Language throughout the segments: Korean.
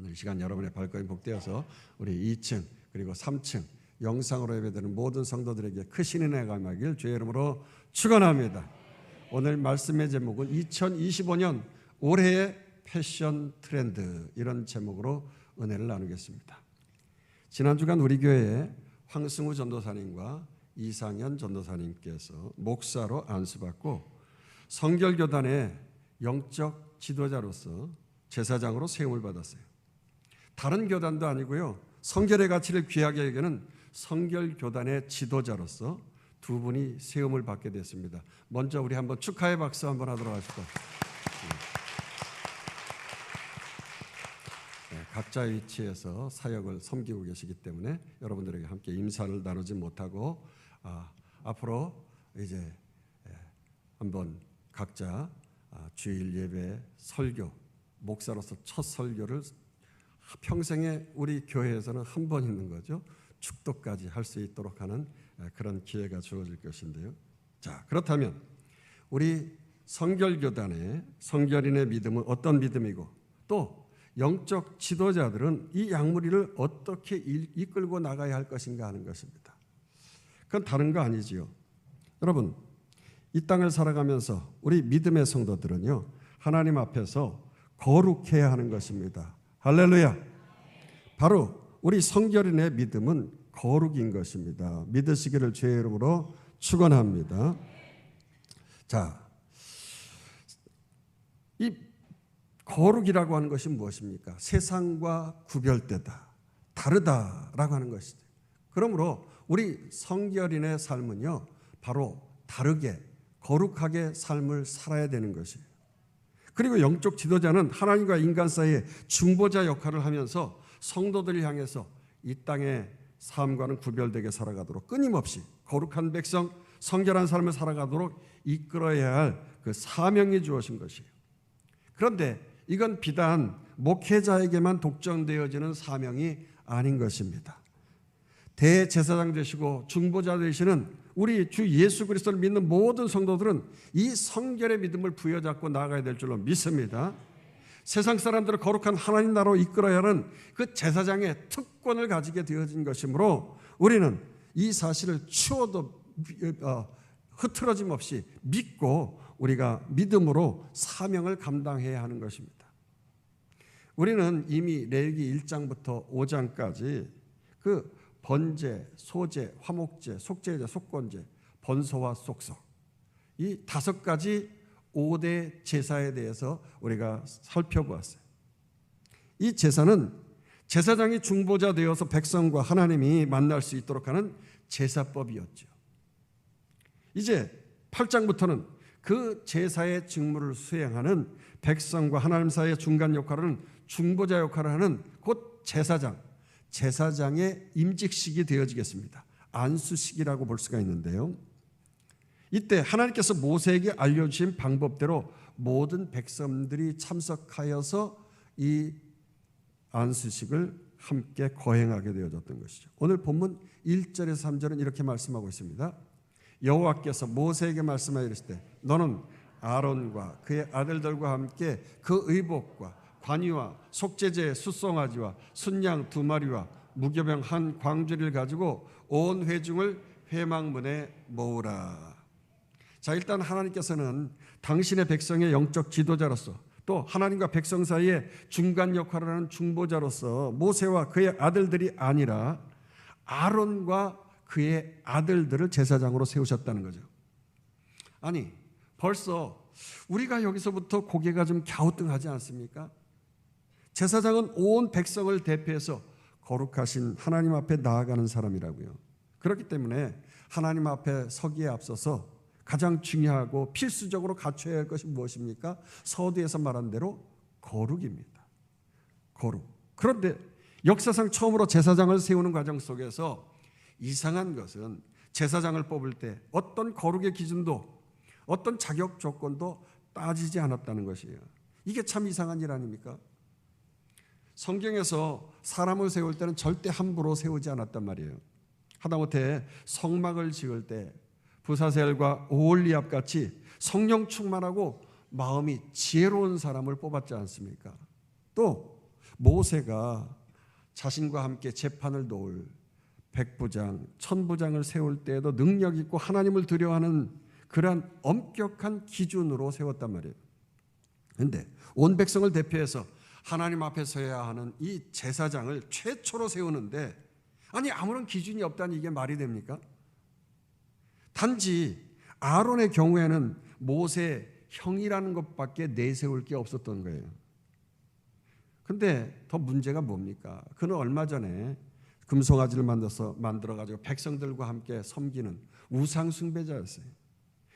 오늘 이 시간 여러분의 발걸음이 복되어서 우리 2층 그리고 3층 영상으로 예배드리는 모든 성도들에게 크신 은혜가 임하길 주의 이름으로 축원합니다. 오늘 말씀의 제목은 2025년 올해의 패션 트렌드, 이런 제목으로 은혜를 나누겠습니다. 지난 주간 우리 교회에 황승우 전도사님과 이상현 전도사님께서 목사로 안수받고 성결교단의 영적 지도자로서 제사장으로 세움을 받았어요. 다른 교단도 아니고요, 성결의 가치를 귀하게 여기는 성결교단의 지도자로서 두 분이 세움을 받게 됐습니다. 먼저 우리 한번 축하의 박수 한번 하도록 하시죠. 각자의 위치에서 사역을 섬기고 계시기 때문에 여러분들에게 함께 임사를 나누지 못하고 앞으로 이제 한번 각자 주일 예배, 설교, 목사로서 첫 설교를 평생에 우리 교회에서는 한 번 있는 거죠. 축도까지 할 수 있도록 하는 그런 기회가 주어질 것인데요. 자, 그렇다면 우리 성결교단의 성결인의 믿음은 어떤 믿음이고, 또 영적 지도자들은 이 양무리를 어떻게 이끌고 나가야 할 것인가 하는 것입니다. 그건 다른 거 아니지요. 여러분, 이 땅을 살아가면서 우리 믿음의 성도들은요, 하나님 앞에서 거룩해야 하는 것입니다. 할렐루야. 바로 우리 성결인의 믿음은 거룩인 것입니다. 믿으시기를 주의 이름으로 축원합니다. 자, 이 거룩이라고 하는 것이 무엇입니까? 세상과 구별되다, 다르다라고 하는 것이죠. 그러므로 우리 성결인의 삶은요, 바로 다르게 거룩하게 삶을 살아야 되는 것이에요. 그리고 영적 지도자는 하나님과 인간 사이에 중보자 역할을 하면서 성도들을 향해서 이 땅의 삶과는 구별되게 살아가도록 끊임없이 거룩한 백성, 성결한 삶을 살아가도록 이끌어야 할 그 사명이 주어진 것이에요. 그런데 이건 비단 목회자에게만 독점되어지는 사명이 아닌 것입니다. 대제사장 되시고 중보자 되시는 우리 주 예수 그리스도를 믿는 모든 성도들은 이 성결의 믿음을 부여잡고 나아가야 될 줄로 믿습니다. 세상 사람들을 거룩한 하나님 나라로 이끌어야 하는 그 제사장의 특권을 가지게 되어진 것이므로 우리는 이 사실을 추워도 흐트러짐 없이 믿고 우리가 믿음으로 사명을 감당해야 하는 것입니다. 우리는 이미 레위기 1장부터 5장까지 그 번제, 소제, 화목제, 속죄제, 속건제, 번소와 속석, 이 5가지 5대 제사에 대해서 우리가 살펴보았어요. 이 제사는 제사장이 중보자 되어서 백성과 하나님이 만날 수 있도록 하는 제사법이었죠. 이제 8장부터는 그 제사의 직무를 수행하는 백성과 하나님 사이의 중간 역할을 하는 중보자 역할을 하는 곧 제사장의 임직식이 되어지겠습니다. 안수식이라고 볼 수가 있는데요. 이때 하나님께서 모세에게 알려주신 방법대로 모든 백성들이 참석하여서 이 안수식을 함께 거행하게 되어졌던 것이죠. 오늘 본문 1절에서 3절은 이렇게 말씀하고 있습니다. 여호와께서 모세에게 말씀하여 이르시되 너는 아론과 그의 아들들과 함께 그 의복과 관유와 속죄제의 숫송아지와 순양 2마리와 무교병 1광주리를 가지고 온 회중을 회막문에 모으라. 자, 일단 하나님께서는 당신의 백성의 영적 지도자로서 또 하나님과 백성 사이에 중간 역할을 하는 중보자로서 모세와 그의 아들들이 아니라 아론과 그의 아들들을 제사장으로 세우셨다는 거죠. 아니, 벌써 우리가 여기서부터 고개가 좀 갸우뚱하지 않습니까? 제사장은 온 백성을 대표해서 거룩하신 하나님 앞에 나아가는 사람이라고요. 그렇기 때문에 하나님 앞에 서기에 앞서서 가장 중요하고 필수적으로 갖춰야 할 것이 무엇입니까? 서두에서 말한 대로 거룩입니다. 거룩. 그런데 역사상 처음으로 제사장을 세우는 과정 속에서 이상한 것은 제사장을 뽑을 때 어떤 거룩의 기준도 어떤 자격 조건도 따지지 않았다는 것이에요. 이게 참 이상한 일 아닙니까? 성경에서 사람을 세울 때는 절대 함부로 세우지 않았단 말이에요. 하다못해 성막을 지을 때 부사셀과 오홀리압 같이 성령 충만하고 마음이 지혜로운 사람을 뽑았지 않습니까? 또 모세가 자신과 함께 재판을 도울 백부장, 천부장을 세울 때에도 능력 있고 하나님을 두려워하는 그러한 엄격한 기준으로 세웠단 말이에요. 그런데 온 백성을 대표해서 하나님 앞에 서야 하는 이 제사장을 최초로 세우는데 아니 아무런 기준이 없다니 이게 말이 됩니까? 단지 아론의 경우에는 모세 형이라는 것밖에 내세울 게 없었던 거예요. 그런데 더 문제가 뭡니까? 그는 얼마 전에 금송아지를 만들어가지고 백성들과 함께 섬기는 우상 숭배자였어요.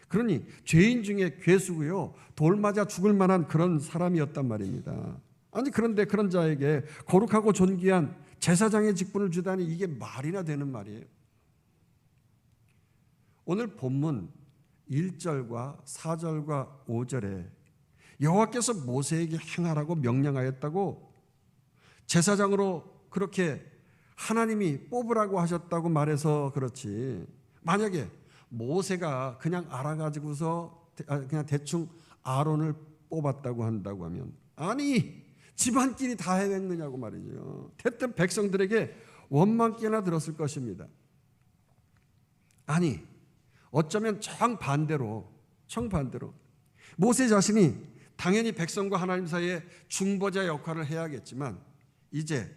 그러니 죄인 중에 괴수고요, 돌 맞아 죽을 만한 그런 사람이었단 말입니다. 아니 그런데 그런 자에게 거룩하고 존귀한 제사장의 직분을 주다니 이게 말이나 되는 말이에요. 오늘 본문 1절과 4절과 5절에 여호와께서 모세에게 행하라고 명령하였다고, 제사장으로 그렇게 하나님이 뽑으라고 하셨다고 말해서 그렇지, 만약에 모세가 그냥 알아가지고서 그냥 대충 아론을 뽑았다고 한다고 하면 아니 집안끼리 다 해냈느냐고 말이죠. 대뜸 백성들에게 원망께나 들었을 것입니다. 아니 어쩌면 정반대로 모세 자신이 당연히 백성과 하나님 사이에 중보자 역할을 해야겠지만 이제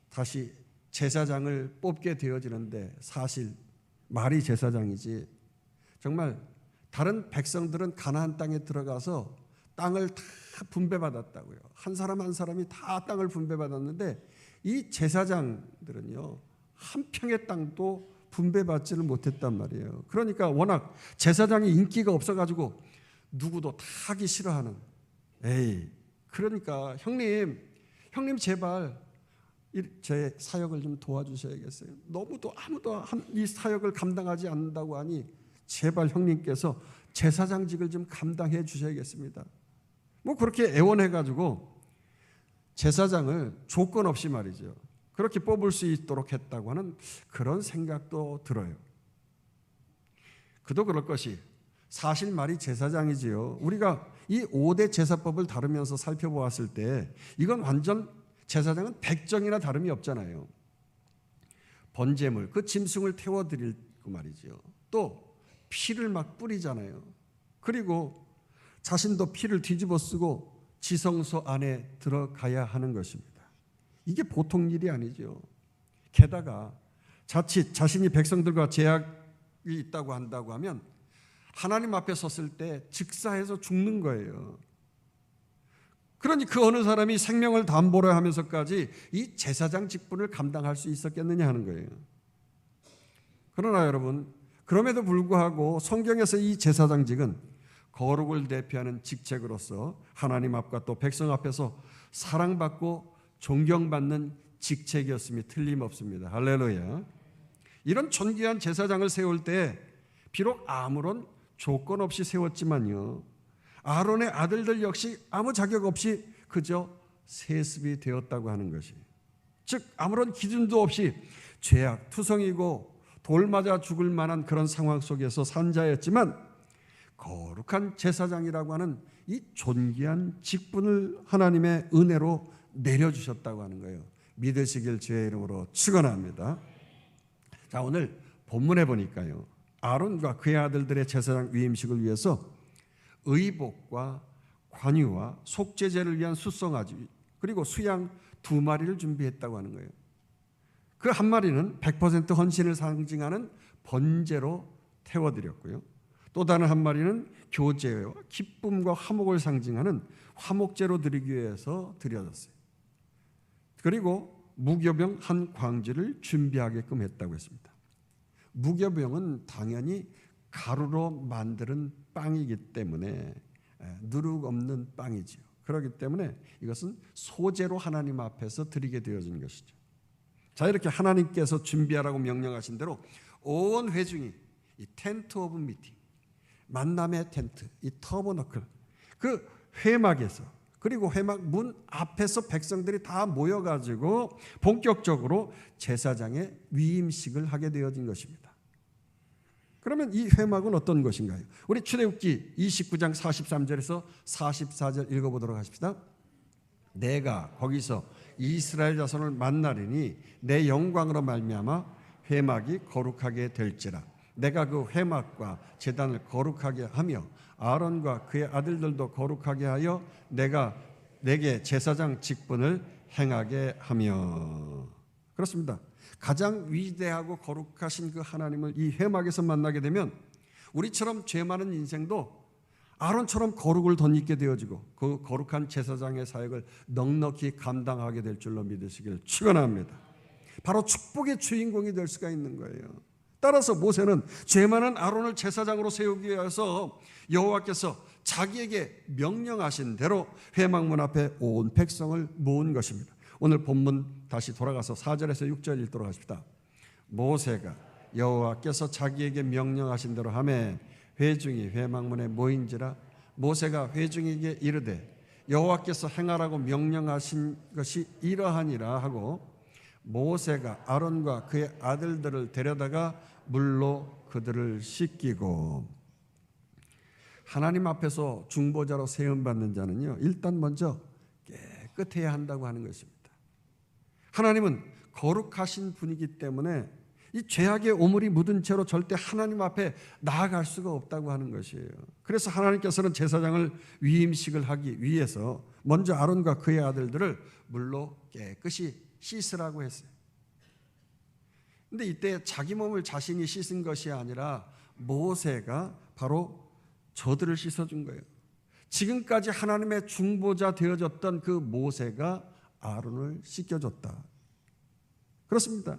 다시 제사장을 뽑게 되어지는데 사실 말이 제사장이지, 정말 다른 백성들은 가나안 땅에 들어가서 땅을 다 분배받았다고요. 한 사람 한 사람이 다 땅을 분배받았는데 이 제사장들은요 한 평의 땅도 분배받지를 못했단 말이에요. 그러니까 워낙 제사장이 인기가 없어가지고 누구도 다 하기 싫어하는, 그러니까 형님 제발 제 사역을 좀 도와주셔야겠어요. 너무도 아무도 이 사역을 감당하지 않는다고 하니 제발 형님께서 제사장직을 좀 감당해 주셔야겠습니다. 뭐 그렇게 애원해가지고 제사장을 조건 없이 말이죠, 그렇게 뽑을 수 있도록 했다고 하는 그런 생각도 들어요. 그도 그럴 것이 사실 말이 제사장이지요. 우리가 이 5대 제사법을 다루면서 살펴보았을 때 이건 완전 제사장은 백정이나 다름이 없잖아요. 번제물, 그 짐승을 태워드리고 말이죠. 또 피를 막 뿌리잖아요. 그리고 자신도 피를 뒤집어 쓰고 지성소 안에 들어가야 하는 것입니다. 이게 보통 일이 아니죠. 게다가 자칫 자신이 백성들과 제약이 있다고 한다고 하면 하나님 앞에 섰을 때 즉사해서 죽는 거예요. 그러니 그 어느 사람이 생명을 담보로 하면서까지 이 제사장 직분을 감당할 수 있었겠느냐 하는 거예요. 그러나 여러분, 그럼에도 불구하고 성경에서 이 제사장직은 거룩을 대표하는 직책으로서 하나님 앞과 또 백성 앞에서 사랑받고 존경받는 직책이었음이 틀림없습니다. 할렐루야. 이런 존귀한 제사장을 세울 때 비록 아무런 조건 없이 세웠지만요, 아론의 아들들 역시 아무 자격 없이 그저 세습이 되었다고 하는 것이, 즉 아무런 기준도 없이 죄악 투성이고 돌 맞아 죽을 만한 그런 상황 속에서 산 자였지만 거룩한 제사장이라고 하는 이 존귀한 직분을 하나님의 은혜로 내려주셨다고 하는 거예요. 믿으시길 주의 이름으로 축원합니다. 자, 오늘 본문에 보니까요, 아론과 그의 아들들의 제사장 위임식을 위해서 의복과 관유와 속죄제를 위한 숫송아지 그리고 수양 2마리를 준비했다고 하는 거예요. 그 한 마리는 100% 헌신을 상징하는 번제로 태워드렸고요. 또 다른 한 마리는 교제와 기쁨과 화목을 상징하는 화목제로 드리기 위해서 드려졌어요. 그리고 무교병 한 광주를 준비하게끔 했다고 했습니다. 무교병은 당연히 가루로 만드는 빵이기 때문에 누룩 없는 빵이지요. 그렇기 때문에 이것은 소제로 하나님 앞에서 드리게 되어진 것이죠. 자, 이렇게 하나님께서 준비하라고 명령하신 대로 온 회중이 이 텐트 오브 미팅, 만남의 텐트, 이 터버너클, 그 회막에서, 그리고 회막 문 앞에서 백성들이 다 모여가지고 본격적으로 제사장의 위임식을 하게 되어진 것입니다. 그러면 이 회막은 어떤 것인가요? 우리 출애굽기 29장 43절에서 44절 읽어보도록 하십시다. 내가 거기서 이스라엘 자손을 만나리니 내 영광으로 말미암아 회막이 거룩하게 될지라. 내가 그 회막과 제단을 거룩하게 하며 아론과 그의 아들들도 거룩하게 하여 내가 내게 제사장 직분을 행하게 하며. 그렇습니다. 가장 위대하고 거룩하신 그 하나님을 이 회막에서 만나게 되면 우리처럼 죄 많은 인생도 아론처럼 거룩을 덧입게 되어지고 그 거룩한 제사장의 사역을 넉넉히 감당하게 될 줄로 믿으시기를 축원합니다. 바로 축복의 주인공이 될 수가 있는 거예요. 따라서 모세는 죄 많은 아론을 제사장으로 세우기 위해서 여호와께서 자기에게 명령하신 대로 회막문 앞에 온 백성을 모은 것입니다. 오늘 본문 다시 돌아가서 4절에서 6절 읽도록 하십시다. 모세가 여호와께서 자기에게 명령하신 대로 하매 회중이 회막문에 모인지라. 모세가 회중에게 이르되 여호와께서 행하라고 명령하신 것이 이러하니라 하고 모세가 아론과 그의 아들들을 데려다가 물로 그들을 씻기고. 하나님 앞에서 중보자로 세움받는 자는요, 일단 먼저 깨끗해야 한다고 하는 것입니다. 하나님은 거룩하신 분이기 때문에 이 죄악의 오물이 묻은 채로 절대 하나님 앞에 나아갈 수가 없다고 하는 것이에요. 그래서 하나님께서는 제사장을 위임식을 하기 위해서 먼저 아론과 그의 아들들을 물로 깨끗이 씻으라고 했어요. 근데 이때 자기 몸을 자신이 씻은 것이 아니라 모세가 바로 저들을 씻어준 거예요. 지금까지 하나님의 중보자 되어졌던 그 모세가 아론을 씻겨줬다. 그렇습니다.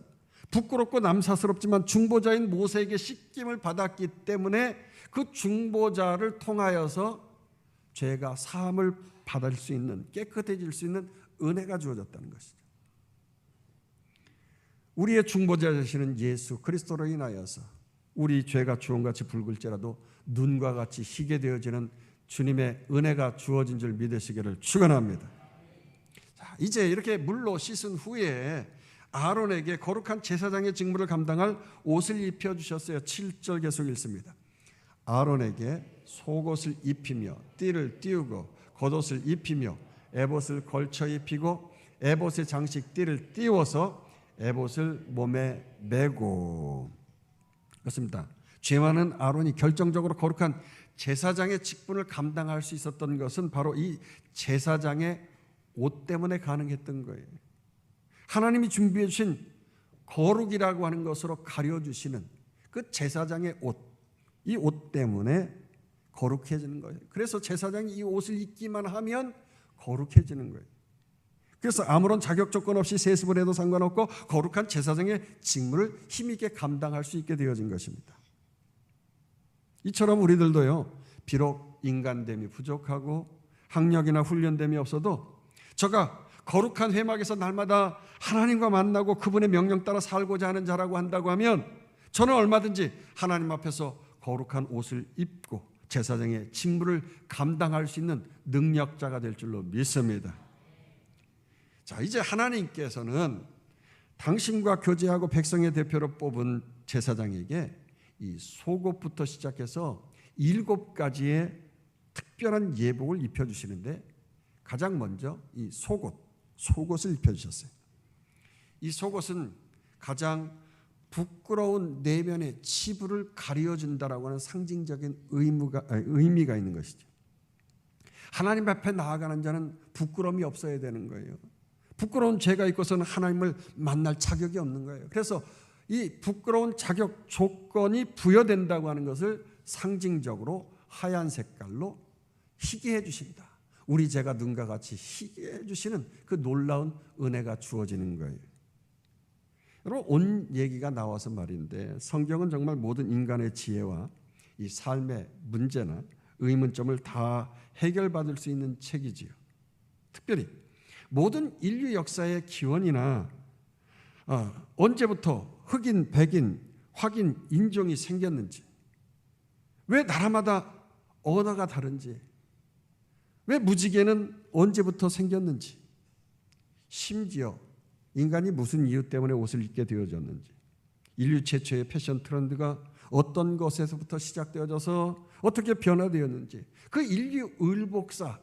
부끄럽고 남사스럽지만 중보자인 모세에게 씻김을 받았기 때문에 그 중보자를 통하여서 죄가 사함을 받을 수 있는, 깨끗해질 수 있는 은혜가 주어졌다는 것이죠. 우리의 중보자 되시는 예수 그리스도로 인하여서 우리 죄가 주홍같이 붉을지라도 눈과 같이 희게 되어지는 주님의 은혜가 주어진 줄 믿으시기를 축원합니다. 자, 이제 이렇게 물로 씻은 후에 아론에게 거룩한 제사장의 직무를 감당할 옷을 입혀주셨어요. 7절 계속 읽습니다. 아론에게 속옷을 입히며 띠를 띄우고 겉옷을 입히며 에봇을 걸쳐 입히고 에봇의 장식 띠를 띄워서 에봇을 몸에 메고. 그렇습니다. 죄 많은 아론이 결정적으로 거룩한 제사장의 직분을 감당할 수 있었던 것은 바로 이 제사장의 옷 때문에 가능했던 거예요. 하나님이 준비해 주신 거룩이라고 하는 것으로 가려주시는 그 제사장의 옷, 이 옷 때문에 거룩해지는 거예요. 그래서 제사장이 이 옷을 입기만 하면 거룩해지는 거예요. 그래서 아무런 자격 조건 없이 세습을 해도 상관없고 거룩한 제사장의 직무를 힘있게 감당할 수 있게 되어진 것입니다. 이처럼 우리들도요, 비록 인간됨이 부족하고 학력이나 훈련됨이 없어도 저가 거룩한 회막에서 날마다 하나님과 만나고 그분의 명령 따라 살고자 하는 자라고 한다고 하면 저는 얼마든지 하나님 앞에서 거룩한 옷을 입고 제사장의 직무를 감당할 수 있는 능력자가 될 줄로 믿습니다. 자, 이제 하나님께서는 당신과 교제하고 백성의 대표로 뽑은 제사장에게 이 속옷부터 시작해서 7가지의 특별한 예복을 입혀주시는데 가장 먼저 이 속옷을 입혀주셨어요. 이 속옷은 가장 부끄러운 내면의 치부를 가려준다라고 하는 상징적인 의미가 있는 것이죠. 하나님 앞에 나아가는 자는 부끄러움이 없어야 되는 거예요. 부끄러운 죄가 있고서는 하나님을 만날 자격이 없는 거예요. 그래서 이 부끄러운 자격 조건이 부여된다고 하는 것을 상징적으로 하얀 색깔로 희게 해주신다. 우리 죄가 눈과 같이 희게 해주시는 그 놀라운 은혜가 주어지는 거예요. 여러분, 온 얘기가 나와서 말인데 성경은 정말 모든 인간의 지혜와 이 삶의 문제나 의문점을 다 해결받을 수 있는 책이지요. 특별히 모든 인류 역사의 기원이나 언제부터 흑인, 백인, 확인, 인종이 생겼는지, 왜 나라마다 언어가 다른지, 왜 무지개는 언제부터 생겼는지, 심지어 인간이 무슨 이유 때문에 옷을 입게 되어졌는지, 인류 최초의 패션 트렌드가 어떤 것에서부터 시작되어져서 어떻게 변화되었는지, 그 인류의 의복사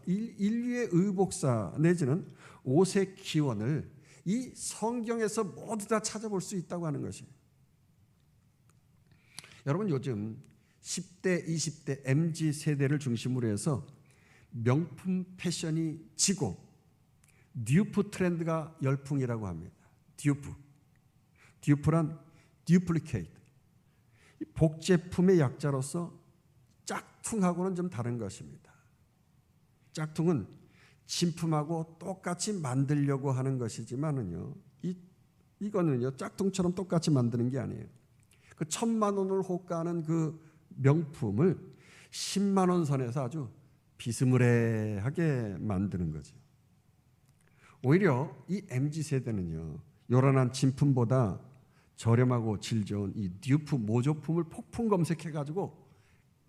내지는 옷의 기원을 이 성경에서 모두 다 찾아볼 수 있다고 하는 것이에요. 여러분, 요즘 10대, 20대, MZ 세대를 중심으로 해서 명품 패션이 지고 듀프 트렌드가 열풍이라고 합니다. 듀프란 듀플리케이트, 복제품의 약자로서 짝퉁하고는 좀 다른 것입니다. 짝퉁은 진품하고 똑같이 만들려고 하는 것이지만은요, 이거는요 짝퉁처럼 똑같이 만드는 게 아니에요. 그 1,000만 원을 호가하는 그 명품을 10만 원 선에서 아주 비스무리하게 만드는 거죠. 오히려 이 MZ 세대는요, 요란한 진품보다 저렴하고 질 좋은 이 듀프 모조품을 폭풍 검색해가지고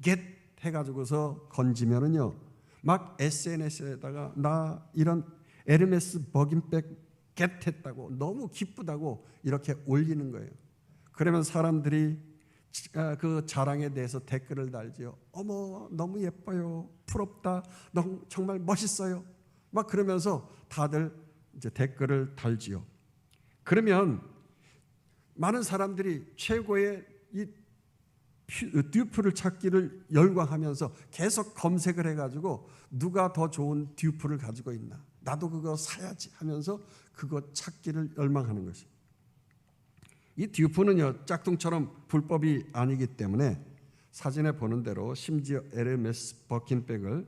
겟 해가지고서 건지면은요, 막 SNS에다가 나 이런 에르메스 버긴백 겟 했다고, 너무 기쁘다고 이렇게 올리는 거예요. 그러면 사람들이 그 자랑에 대해서 댓글을 달지요. 어머, 너무 예뻐요, 부럽다, 너무 정말 멋있어요, 막 그러면서 다들 이제 댓글을 달지요. 그러면 많은 사람들이 최고의 이 듀프를 찾기를 열광하면서 계속 검색을 해가지고 누가 더 좋은 듀프를 가지고 있나, 나도 그거 사야지 하면서 그거 찾기를 열망하는 것입니다. 이 듀프는요 짝퉁처럼 불법이 아니기 때문에 사진에 보는 대로 심지어 에르메스 버킨백을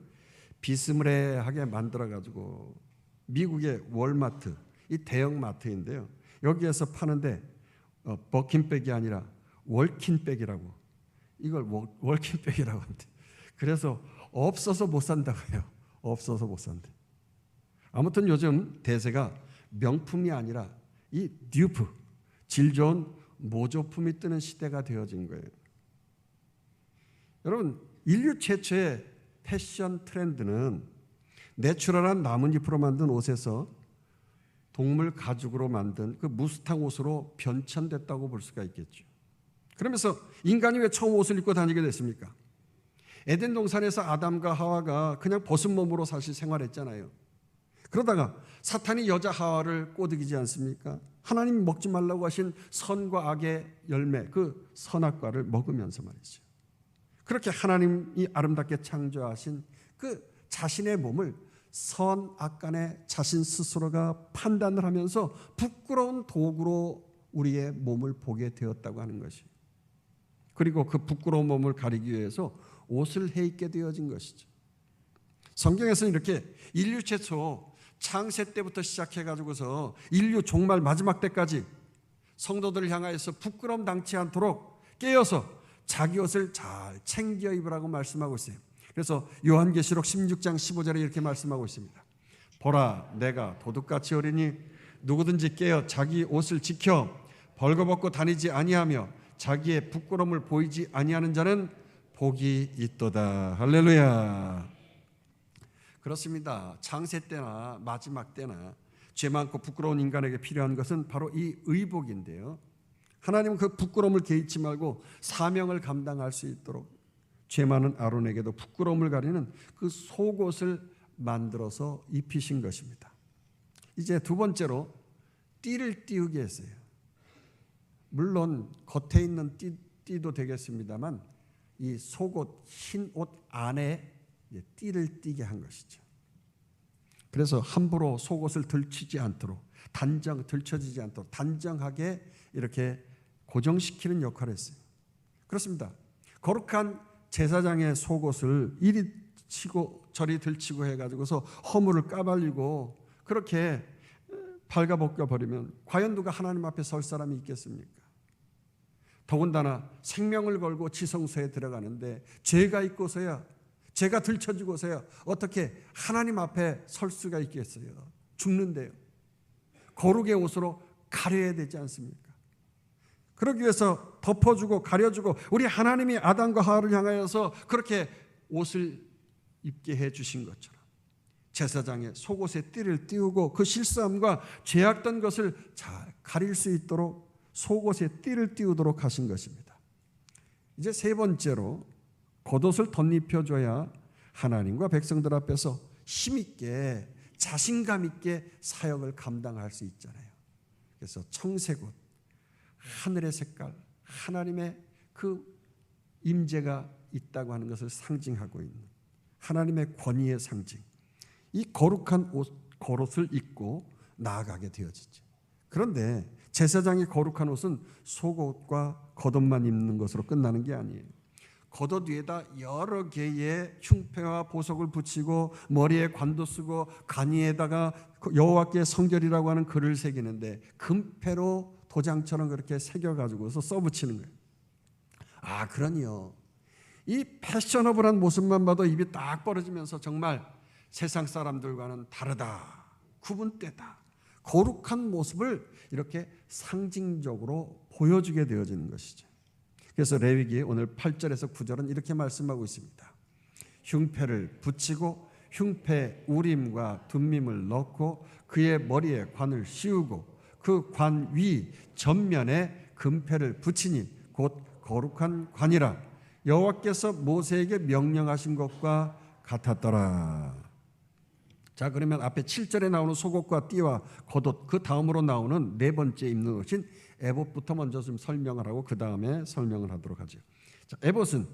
비스무리하게 만들어가지고 미국의 월마트, 이 대형 마트인데요, 여기에서 파는데 버킨백이 아니라 월킨백이라고, 이걸 월킨백이라고 합니다. 그래서 없어서 못 산다고 해요. 없어서 못 산대. 아무튼 요즘 대세가 명품이 아니라 이 듀프, 질 좋은 모조품이 뜨는 시대가 되어진 거예요. 여러분, 인류 최초의 패션 트렌드는 내추럴한 나뭇잎으로 만든 옷에서 동물 가죽으로 만든 그 무스탕 옷으로 변천됐다고 볼 수가 있겠죠. 그러면서 인간이 왜 처음 옷을 입고 다니게 됐습니까? 에덴 동산에서 아담과 하와가 그냥 벗은 몸으로 사실 생활했잖아요. 그러다가 사탄이 여자 하와를 꼬드기지 않습니까? 하나님이 먹지 말라고 하신 선과 악의 열매, 그 선악과를 먹으면서 말이죠. 그렇게 하나님이 아름답게 창조하신 그 자신의 몸을 선악간에 자신 스스로가 판단을 하면서 부끄러운 도구로 우리의 몸을 보게 되었다고 하는 것이, 그리고 그 부끄러운 몸을 가리기 위해서 옷을 해입게 되어진 것이죠. 성경에서는 이렇게 인류 최초 창세 때부터 시작해가지고서 인류 종말 마지막 때까지 성도들을 향하여서 부끄러움 당치 않도록 깨어서 자기 옷을 잘 챙겨 입으라고 말씀하고 있어요. 그래서 요한계시록 16장 15절에 이렇게 말씀하고 있습니다. 보라, 내가 도둑같이 어리니 누구든지 깨어 자기 옷을 지켜 벌거벗고 다니지 아니하며 자기의 부끄러움을 보이지 아니하는 자는 복이 있도다. 할렐루야. 그렇습니다. 창세 때나 마지막 때나 죄 많고 부끄러운 인간에게 필요한 것은 바로 이 의복인데요, 하나님은 그 부끄러움을 개의치 말고 사명을 감당할 수 있도록 죄 많은 아론에게도 부끄러움을 가리는 그 속옷을 만들어서 입히신 것입니다. 이제 두 번째로 띠를 띄우게 했어요. 물론 겉에 있는 띠도 되겠습니다만 이 속옷, 흰 옷 안에 띠를 띠게 한 것이죠. 그래서 함부로 속옷을 들치지 않도록, 들쳐지지 않도록 단정하게 이렇게 고정시키는 역할을 했어요. 그렇습니다. 거룩한 제사장의 속옷을 이리 치고 저리 들치고 해가지고서 허물을 까발리고 그렇게 발가벗겨 버리면 과연 누가 하나님 앞에 설 사람이 있겠습니까? 더군다나 생명을 걸고 지성소에 들어가는데 죄가 있고서야, 죄가 들춰지고서야 어떻게 하나님 앞에 설 수가 있겠어요? 죽는데요. 거룩의 옷으로 가려야 되지 않습니까? 그러기 위해서 덮어주고 가려주고 우리 하나님이 아담과 하와를 향하여서 그렇게 옷을 입게 해주신 것처럼 제사장의 속옷에 띠를 띄우고 그 실수함과 죄악된 것을 잘 가릴 수 있도록 속옷에 띠를 띄우도록 하신 것입니다. 이제 세 번째로 겉옷을 덧입혀줘야 하나님과 백성들 앞에서 힘있게 자신감 있게 사역을 감당할 수 있잖아요. 그래서 청색옷, 하늘의 색깔, 하나님의 그 임재가 있다고 하는 것을 상징하고 있는 하나님의 권위의 상징, 이 거룩한 겉옷을 입고 나아가게 되어지죠. 그런데 제사장이 거룩한 옷은 속옷과 겉옷만 입는 것으로 끝나는 게 아니에요. 겉옷 위에다 여러 개의 흉패와 보석을 붙이고 머리에 관도 쓰고 간이에다가 여호와께 성결이라고 하는 글을 새기는데 금패로 도장처럼 그렇게 새겨가지고서 써붙이는 거예요. 그러니요, 이 패셔너블한 모습만 봐도 입이 딱 벌어지면서 정말 세상 사람들과는 다르다, 구분되다, 거룩한 모습을 이렇게 상징적으로 보여주게 되어지는 것이죠. 그래서 레위기 오늘 8절에서 9절은 이렇게 말씀하고 있습니다. 흉패를 붙이고 흉패 우림과 둠밈을 넣고 그의 머리에 관을 씌우고 그 관 위 전면에 금패를 붙이니 곧 거룩한 관이라 여호와께서 모세에게 명령하신 것과 같았더라. 자, 그러면 앞에 7절에 나오는 속옷과 띠와 겉옷, 그 다음으로 나오는 네 번째 입는 옷인 에봇부터 먼저 좀 설명을 하고 그 다음에 설명을 하도록 하죠. 자, 에봇은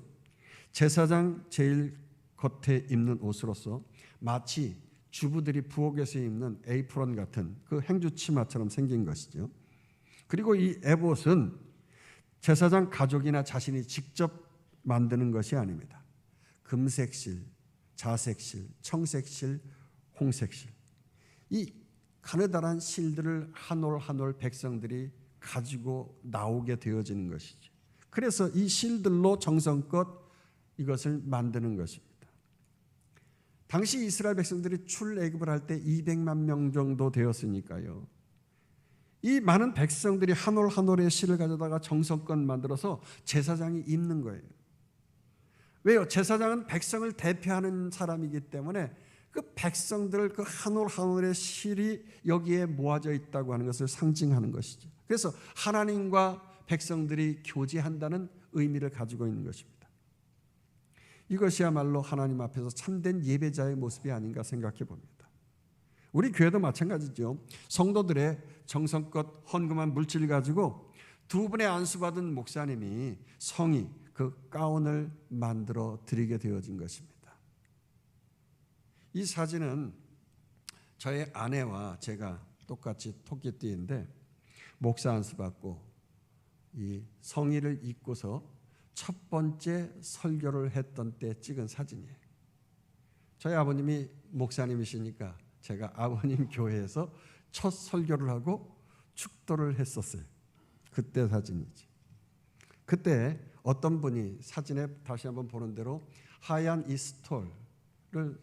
제사장 제일 겉에 입는 옷으로서 마치 주부들이 부엌에서 입는 에이프런 같은 그 행주 치마처럼 생긴 것이죠. 그리고 이 에봇은 제사장 가족이나 자신이 직접 만드는 것이 아닙니다. 금색실, 자색실, 청색실, 홍색실, 이 가느다란 실들을 한 올 한 올 백성들이 가지고 나오게 되어지는 것이죠. 그래서 이 실들로 정성껏 이것을 만드는 것입니다. 당시 이스라엘 백성들이 출애굽을 할 때 200만 명 정도 되었으니까요. 이 많은 백성들이 한 올 한 올의 실을 가져다가 정성껏 만들어서 제사장이 입는 거예요. 왜요? 제사장은 백성을 대표하는 사람이기 때문에 그 백성들 그 한 올 한 올의 실이 여기에 모아져 있다고 하는 것을 상징하는 것이죠. 그래서 하나님과 백성들이 교제한다는 의미를 가지고 있는 것입니다. 이것이야말로 하나님 앞에서 참된 예배자의 모습이 아닌가 생각해 봅니다. 우리 교회도 마찬가지죠. 성도들의 정성껏 헌금한 물질을 가지고 두 분의 안수받은 목사님이 성의 그 가운을 만들어 드리게 되어진 것입니다. 이 사진은 저의 아내와 제가 똑같이 토끼띠인데 목사 안수받고 이 성의를 입고서 첫 번째 설교를 했던 때 찍은 사진이에요. 저희 아버님이 목사님이시니까 제가 아버님 교회에서 첫 설교를 하고 축도를 했었어요. 그때 사진이지. 그때 어떤 분이 사진에 다시 한번 보는 대로 하얀 이 스톨을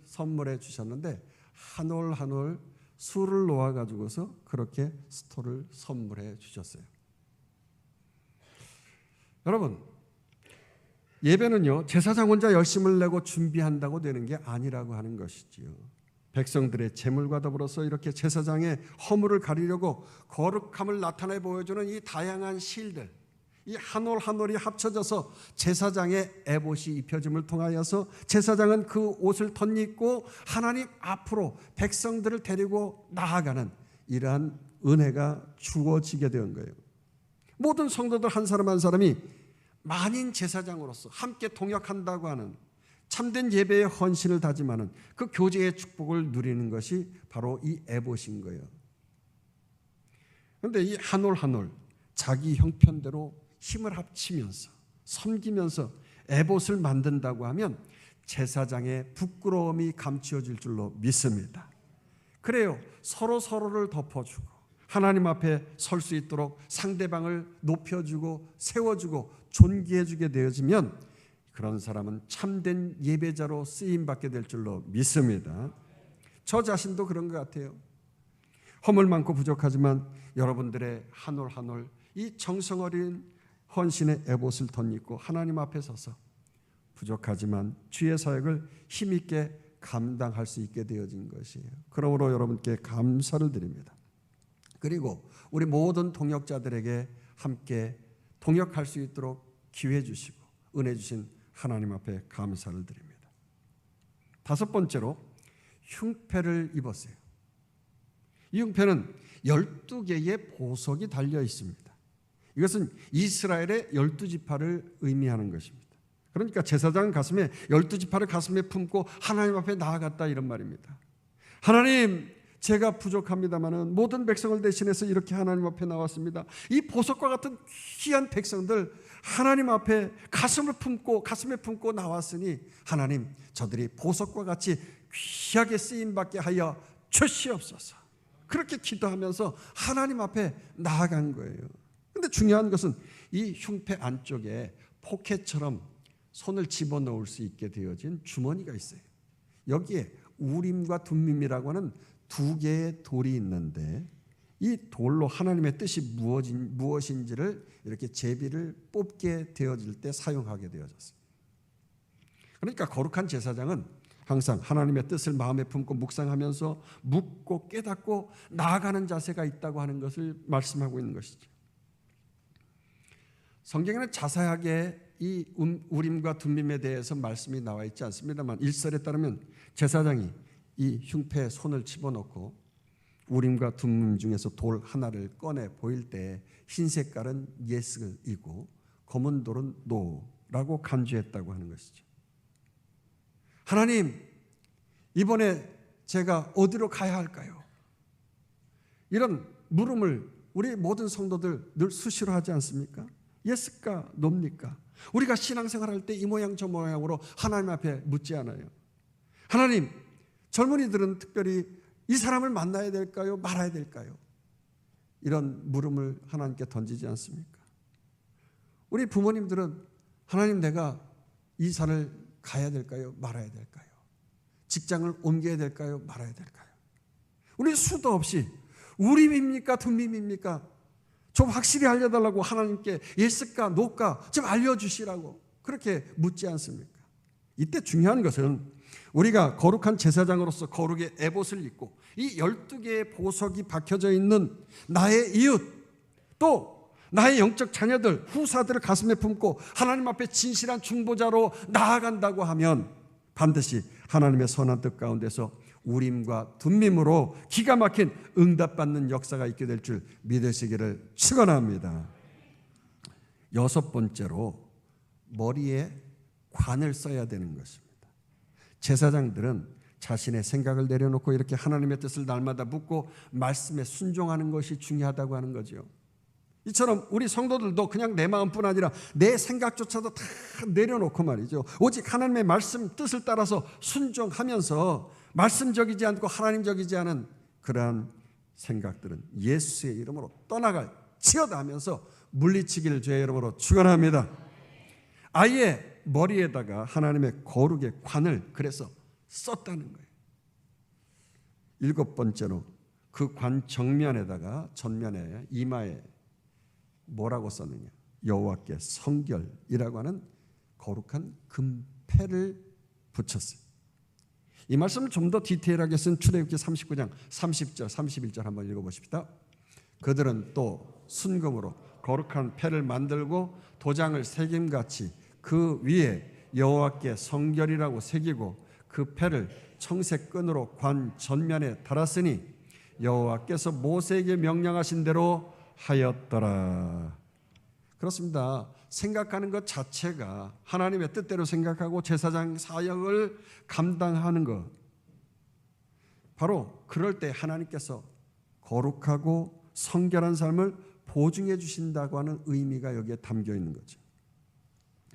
선물해 주셨는데 한 올 한 올 술을 놓아 가지고서 그렇게 스톨을 선물해 주셨어요. 여러분, 예배는요 제사장 혼자 열심을 내고 준비한다고 되는 게 아니라고 하는 것이지요. 백성들의 재물과 더불어서 이렇게 제사장의 허물을 가리려고 거룩함을 나타내 보여주는 이 다양한 실들, 이 한 올 한 올이 합쳐져서 제사장의 에봇이 입혀짐을 통하여서 제사장은 그 옷을 덧입고 하나님 앞으로 백성들을 데리고 나아가는 이러한 은혜가 주어지게 된 거예요. 모든 성도들 한 사람 한 사람이 만인 제사장으로서 함께 동역한다고 하는 참된 예배의 헌신을 다짐하는 그 교제의 축복을 누리는 것이 바로 이 에봇인 거예요. 그런데 이 한 올 한 올 자기 형편대로 힘을 합치면서 섬기면서 에봇을 만든다고 하면 제사장의 부끄러움이 감추어질 줄로 믿습니다. 그래요. 서로를 덮어주고 하나님 앞에 설 수 있도록 상대방을 높여주고 세워주고 존귀해주게 되어지면 그런 사람은 참된 예배자로 쓰임받게 될 줄로 믿습니다. 저 자신도 그런 것 같아요. 허물 많고 부족하지만 여러분들의 한 올 한 올 이 정성 어린 헌신의 에봇을 덧입고 하나님 앞에 서서 부족하지만 주의 사역을 힘있게 감당할 수 있게 되어진 것이에요. 그러므로 여러분께 감사를 드립니다. 그리고 우리 모든 동역자들에게 함께 동역할 수 있도록 기회 주시고 은혜 주신 하나님 앞에 감사를 드립니다. 다섯 번째로 흉패를 입었어요. 이 흉패는 12개의 보석이 달려 있습니다. 이것은 이스라엘의 12지파를 의미하는 것입니다. 그러니까 제사장 가슴에 12지파를 가슴에 품고 하나님 앞에 나아갔다 이런 말입니다. 하나님, 제가 부족합니다마는 모든 백성을 대신해서 이렇게 하나님 앞에 나왔습니다. 이 보석과 같은 귀한 백성들 하나님 앞에 가슴에 품고 나왔으니 하나님, 저들이 보석과 같이 귀하게 쓰임받게 하여 주시옵소서. 그렇게 기도하면서 하나님 앞에 나아간 거예요. 그런데 중요한 것은 이 흉패 안쪽에 포켓처럼 손을 집어넣을 수 있게 되어진 주머니가 있어요. 여기에 우림과 둠밈이라고 하는 두 개의 돌이 있는데 이 돌로 하나님의 뜻이 무엇인지를 이렇게 제비를 뽑게 되어질 때 사용하게 되어졌어요. 그러니까 거룩한 제사장은 항상 하나님의 뜻을 마음에 품고 묵상하면서 묻고 깨닫고 나아가는 자세가 있다고 하는 것을 말씀하고 있는 것이죠. 성경에는 자세하게 이 우림과 둠밈에 대해서 말씀이 나와 있지 않습니다만 1절에 따르면 제사장이 이 흉패에 손을 집어넣고 우림과 둠밈 중에서 돌 하나를 꺼내 보일 때 흰 색깔은 예스이고 검은 돌은 노라고 간주했다고 하는 것이죠. 하나님, 이번에 제가 어디로 가야 할까요? 이런 물음을 우리 모든 성도들 늘 수시로 하지 않습니까? 예스까 노입니까? 우리가 신앙생활할 때 이 모양 저 모양으로 하나님 앞에 묻지 않아요. 하나님, 젊은이들은 특별히 이 사람을 만나야 될까요? 말아야 될까요? 이런 물음을 하나님께 던지지 않습니까? 우리 부모님들은 하나님, 내가 이사를 가야 될까요? 말아야 될까요? 직장을 옮겨야 될까요? 말아야 될까요? 우리 수도 없이 우림입니까? 둠밈입니까? 좀 확실히 알려달라고 하나님께 예스까 노까 좀 알려주시라고 그렇게 묻지 않습니까? 이때 중요한 것은 우리가 거룩한 제사장으로서 거룩의 에봇을 입고 이 12개의 보석이 박혀져 있는 나의 이웃 또 나의 영적 자녀들 후사들을 가슴에 품고 하나님 앞에 진실한 중보자로 나아간다고 하면 반드시 하나님의 선한 뜻 가운데서 우림과 둠밈으로 기가 막힌 응답받는 역사가 있게 될 줄 믿으시기를 축원합니다. 여섯 번째로 머리에 관을 써야 되는 것입니다. 제사장들은 자신의 생각을 내려놓고 이렇게 하나님의 뜻을 날마다 묻고 말씀에 순종하는 것이 중요하다고 하는 거죠. 이처럼 우리 성도들도 그냥 내 마음뿐 아니라 내 생각조차도 다 내려놓고 말이죠. 오직 하나님의 말씀 뜻을 따라서 순종하면서 말씀적이지 않고 하나님적이지 않은 그러한 생각들은 예수의 이름으로 떠나갈 치어다 하면서 물리치기를 주의 이름으로 축원합니다. 아예 머리에다가 하나님의 거룩의 관을 그래서 썼다는 거예요. 일곱 번째로 그 관 정면에다가 전면에 이마에 뭐라고 썼느냐? 여호와께 성결이라고 하는 거룩한 금패를 붙였어요. 이 말씀을 좀 더 디테일하게 쓴 출애굽기 39장 30절 31절 한번 읽어보십시다. 그들은 또 순금으로 거룩한 패를 만들고 도장을 새김같이 그 위에 여호와께 성결이라고 새기고 그 패를 청색 끈으로 관 전면에 달았으니 여호와께서 모세에게 명령하신 대로 하였더라. 그렇습니다. 생각하는 것 자체가 하나님의 뜻대로 생각하고 제사장 사역을 감당하는 것, 바로 그럴 때 하나님께서 거룩하고 성결한 삶을 보증해 주신다고 하는 의미가 여기에 담겨 있는 거죠.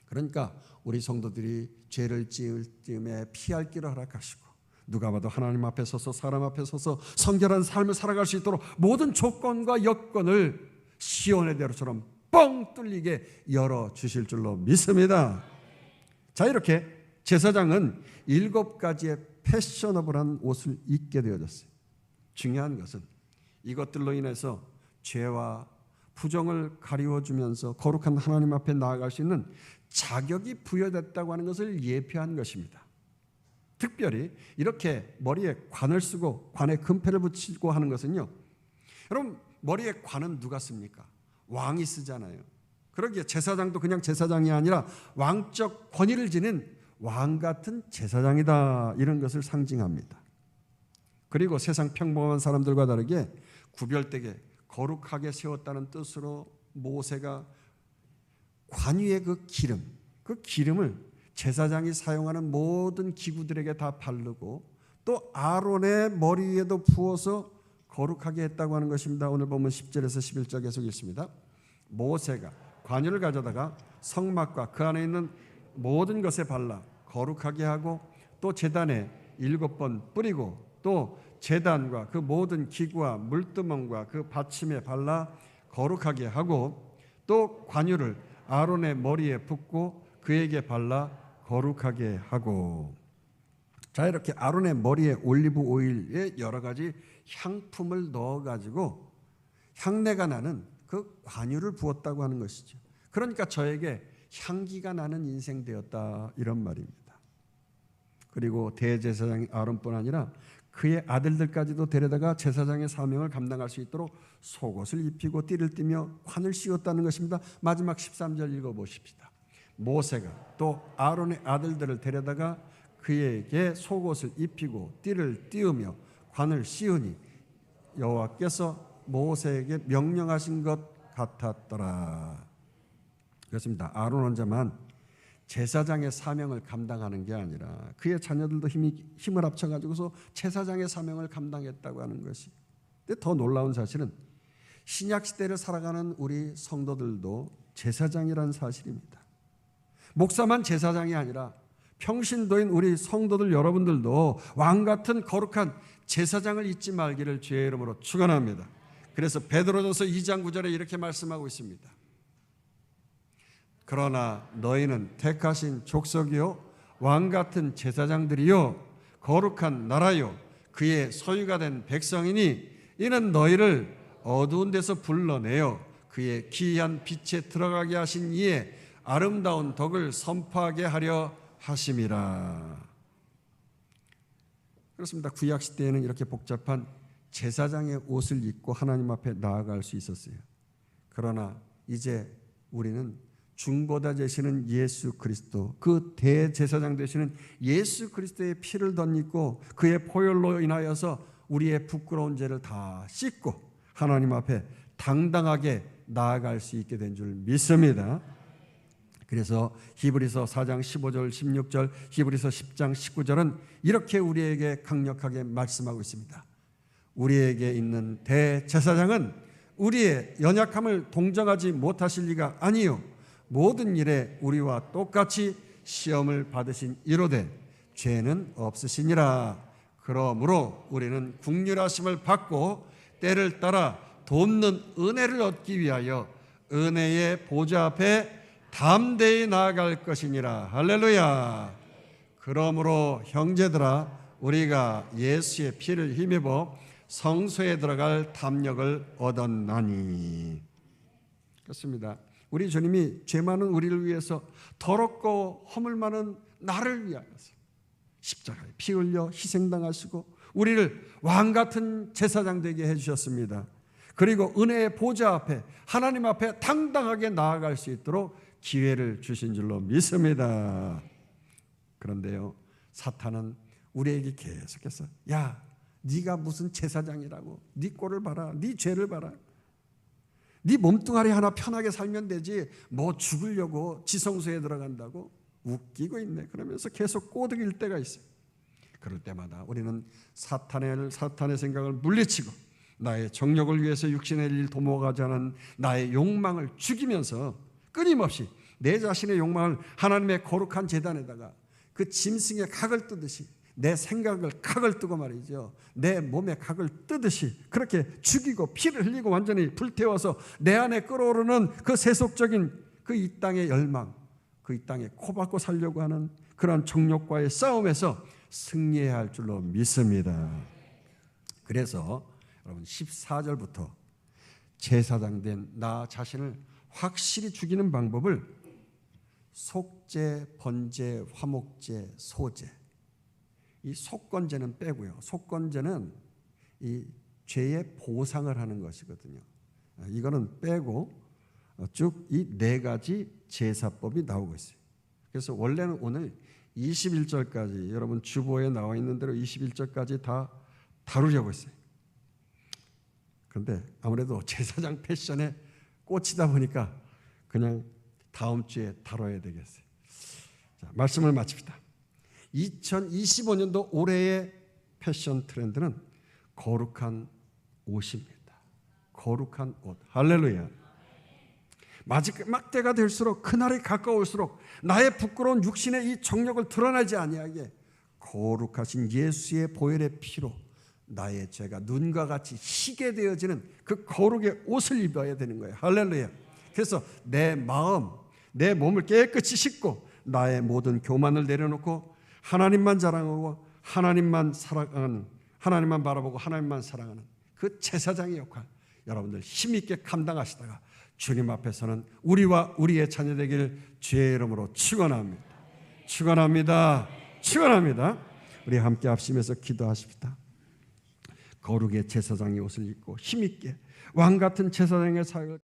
그러니까 우리 성도들이 죄를 지을 즈음에 피할 길을 허락하시고 누가 봐도 하나님 앞에 서서 사람 앞에 서서 성결한 삶을 살아갈 수 있도록 모든 조건과 여건을 시온의 대로처럼 뻥 뚫리게 열어주실 줄로 믿습니다. 자, 이렇게 제사장은 7가지의 패셔너블한 옷을 입게 되어졌어요. 중요한 것은 이것들로 인해서 죄와 부정을 가리워주면서 거룩한 하나님 앞에 나아갈 수 있는 자격이 부여됐다고 하는 것을 예표한 것입니다. 특별히 이렇게 머리에 관을 쓰고 관에 금패를 붙이고 하는 것은요, 여러분, 머리에 관은 누가 씁니까? 왕이 쓰잖아요. 그러기에 제사장도 그냥 제사장이 아니라 왕적 권위를 지닌 왕 같은 제사장이다, 이런 것을 상징합니다. 그리고 세상 평범한 사람들과 다르게 구별되게 거룩하게 세웠다는 뜻으로 모세가 관유의 그 기름을 제사장이 사용하는 모든 기구들에게 다 바르고 또 아론의 머리 위에도 부어서 거룩하게 했다고 하는 것입니다. 오늘 보면 10절에서 11절 계속 읽습니다. 모세가 관유를 가져다가 성막과 그 안에 있는 모든 것에 발라 거룩하게 하고 또 제단에 7번 뿌리고 또 제단과 그 모든 기구와 물두멍과 그 받침에 발라 거룩하게 하고 또 관유를 아론의 머리에 붓고 그에게 발라 거룩하게 하고. 자, 이렇게 아론의 머리에 올리브 오일에 여러 가지 향품을 넣어가지고 향내가 나는 그 관유를 부었다고 하는 것이죠. 그러니까 저에게 향기가 나는 인생 되었다, 이런 말입니다. 그리고 대제사장 아론뿐 아니라 그의 아들들까지도 데려다가 제사장의 사명을 감당할 수 있도록 속옷을 입히고 띠를 띠며 관을 씌웠다는 것입니다. 마지막 13절 읽어보십시다. 모세가 또 아론의 아들들을 데려다가 그에게 속옷을 입히고 띠를 띄우며 관을 씌우니 여호와께서 모세에게 명령하신 것 같았더라. 그렇습니다. 아론 혼자만 제사장의 사명을 감당하는 게 아니라 그의 자녀들도 힘을 합쳐가지고서 제사장의 사명을 감당했다고 하는 것이. 근데 더 놀라운 사실은 신약 시대를 살아가는 우리 성도들도 제사장이라는 사실입니다. 목사만 제사장이 아니라 평신도인 우리 성도들 여러분들도 왕 같은 거룩한 제사장을 잊지 말기를 주의 이름으로 축원합니다. 그래서 베드로전서 2장 9절에 이렇게 말씀하고 있습니다. 그러나 너희는 택하신 족속이요 왕 같은 제사장들이요 거룩한 나라요 그의 소유가 된 백성이니 이는 너희를 어두운 데서 불러내어 그의 기이한 빛에 들어가게 하신 이의 아름다운 덕을 선포하게 하려 하심이라. 그렇습니다. 구약 시대에는 이렇게 복잡한 제사장의 옷을 입고 하나님 앞에 나아갈 수 있었어요. 그러나 이제 우리는 중보자 되시는 예수 그리스도, 그 대제사장 되시는 예수 그리스도의 피를 덧입고 그의 보혈로 인하여서 우리의 부끄러운 죄를 다 씻고 하나님 앞에 당당하게 나아갈 수 있게 된 줄 믿습니다. 그래서 히브리서 4장 15절 16절 히브리서 10장 19절은 이렇게 우리에게 강력하게 말씀하고 있습니다. 우리에게 있는 대제사장은 우리의 연약함을 동정하지 못하실 리가 아니요 모든 일에 우리와 똑같이 시험을 받으신 이로되 죄는 없으시니라. 그러므로 우리는 긍휼하심을 받고 때를 따라 돕는 은혜를 얻기 위하여 은혜의 보좌 앞에 담대히 나아갈 것이니라. 할렐루야. 그러므로 형제들아 우리가 예수의 피를 힘입어 성소에 들어갈 담력을 얻었나니. 그렇습니다. 우리 주님이 죄 많은 우리를 위해서 더럽고 허물 많은 나를 위하여서 십자가에 피 흘려 희생당하시고 우리를 왕같은 제사장 되게 해주셨습니다. 그리고 은혜의 보좌 앞에 하나님 앞에 당당하게 나아갈 수 있도록 기회를 주신 줄로 믿습니다. 그런데요, 사탄은 우리에게 계속해서 야, 네가 무슨 제사장이라고, 네 꼴을 봐라, 네 죄를 봐라, 네 몸뚱아리 하나 편하게 살면 되지 뭐 죽으려고 지성소에 들어간다고 웃기고 있네. 그러면서 계속 꼬드길 때가 있어요. 그럴 때마다 우리는 사탄의 생각을 물리치고 나의 정욕을 위해서 육신의 일 도모하지 않은 나의 욕망을 죽이면서 끊임없이 내 자신의 욕망을 하나님의 거룩한 제단에다가 그 짐승의 각을 뜨듯이 내 생각을 각을 뜨고 말이죠. 내 몸의 각을 뜨듯이 그렇게 죽이고 피를 흘리고 완전히 불태워서 내 안에 끓어오르는 그 세속적인 그 이 땅의 열망, 그 이 땅에 코박고 살려고 하는 그런 정욕과의 싸움에서 승리해야 할 줄로 믿습니다. 그래서 여러분 14절부터 제사장 된 나 자신을 확실히 죽이는 방법을 속죄, 번제, 화목제, 소제, 이 속건제는 빼고요. 속건제는 이 죄의 보상을 하는 것이거든요. 이거는 빼고 쭉 이 네 가지 제사법이 나오고 있어요. 그래서 원래는 오늘 21절까지 여러분 주보에 나와 있는 대로 21절까지 다 다루려고 했어요. 그런데 아무래도 제사장 패션에 꽂히다 보니까 그냥 다음 주에 다뤄야 되겠어요. 자, 말씀을 마칩시다. 2025년도 올해의 패션 트렌드는 거룩한 옷입니다. 거룩한 옷. 할렐루야. 마지막 때가 될수록 그날이 가까울수록 나의 부끄러운 육신의 이 정력을 드러나지 아니하게 거룩하신 예수의 보혈의 피로 나의 죄가 눈과 같이 희게 되어지는 그 거룩의 옷을 입어야 되는 거예요. 할렐루야. 그래서 내 마음, 내 몸을 깨끗이 씻고 나의 모든 교만을 내려놓고 하나님만 자랑하고 하나님만 사랑하는, 하나님만 바라보고 하나님만 사랑하는 그 제사장의 역할 여러분들 힘있게 감당하시다가 주님 앞에서는 우리와 우리의 자녀 되길 주의 이름으로 축원합니다. 축원합니다. 축원합니다. 우리 함께 합심해서 기도하십시다. 거룩의 제사장의 옷을 입고 힘있게 왕같은 제사장의 사역을